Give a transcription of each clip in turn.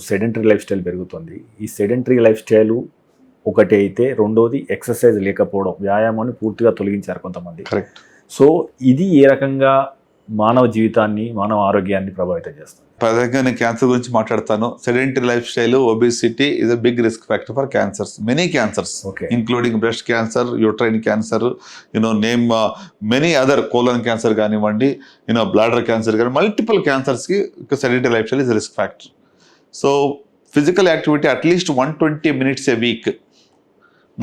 Sedentary life style పెరుగుతుంది. ఈ sedentary life style ఒకటి అయితే, రెండోది ఎక్సర్సైజ్ లేకపోవడం, వ్యాయామాన్ని పూర్తిగా తొలగించారు కొంతమంది. కరెక్ట్. సో ఇది ఏ రకంగా మానవ జీవితాన్ని, మానవ ఆరోగ్యాన్ని ప్రభావితం చేస్తుంది? ప్రధానంగా నేను క్యాన్సర్ గురించి మాట్లాడతాను. Sedentary lifestyle, obesity is a big risk factor for cancers, many cancers, including breast cancer, uterine cancer, name many other, colon cancer కానివ్వండి, బ్లాడర్ క్యాన్సర్ కానీ, మల్టిపుల్ క్యాన్సర్స్కి sedentary lifestyle is risk factor. So physical activity at least 120 minutes a week,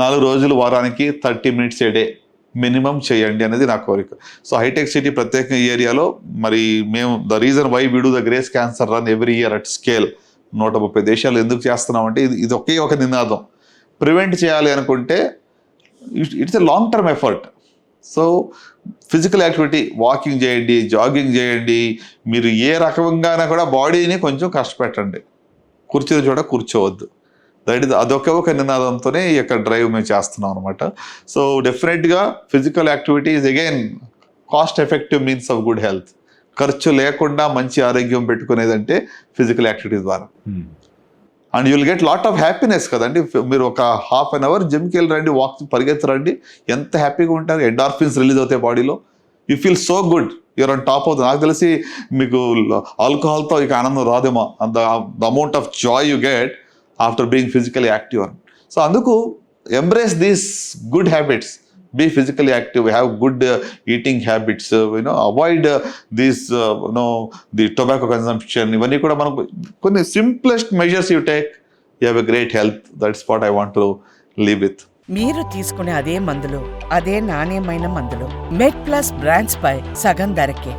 4 రోజులు వారానికి 30 minutes a day minimum చేయండి అనేది నా కోరిక. So hitech city ప్రత్యేక ఏరియాలో మరి మేము the reason why we do the Grace cancer run every year at scale 130 దేశాలు ఎందుకు చేస్తున్నామంటే ఇది ఒకే ఒక నినాదం. ప్రివెంట్ చేయాలి అనుకుంటే it's a long term effort. So physical activity, walking చేయండి, జాగింగ్ చేయండి, మీరు ఏ రకంగానే కూడా బాడీని కొంచెం కష్టపెట్టండి, కూర్చుని చోట కూర్చోవద్దు. అదొకే ఒక నినాదంతోనే ఈ యొక్క డ్రైవ్ మేము చేస్తున్నాం అనమాట. సో డెఫినెట్గా physical activity is again cost effective means of good health. ఖర్చు లేకుండా మంచి ఆరోగ్యం పెట్టుకునేదంటే ఫిజికల్ యాక్టివిటీ ద్వారా. And you will get lot of happiness కదండి. మీరు ఒక ½ an hour జిమ్కి వెళ్ళి రండి, వాక్ పరిగెత్తరండి, ఎంత హ్యాపీగా ఉంటారు. ఎండార్ఫిన్స్ రిలీజ్ అవుతాయి బాడీలో, you feel so good, you're on top అవుతుంది. నాకు తెలిసి మీకు ఆల్కహాల్తో ఇక ఆనందం రాదేమో, the amount of joy you get after being physically active అని. సో అందుకు embrace these good habits, be physically active, have good eating habits, avoid these the tobacco consumption. ఇవన్నీ కూడా మనకు కొన్ని simplest measures you take, you have a great health. That's what I want to live with. మీరు తీసుకునే అదే మందులు, అదే నాణ్యమైన మందులు మెడ్ ప్లస్ బ్రాండ్స్ పై సగం ధరకే.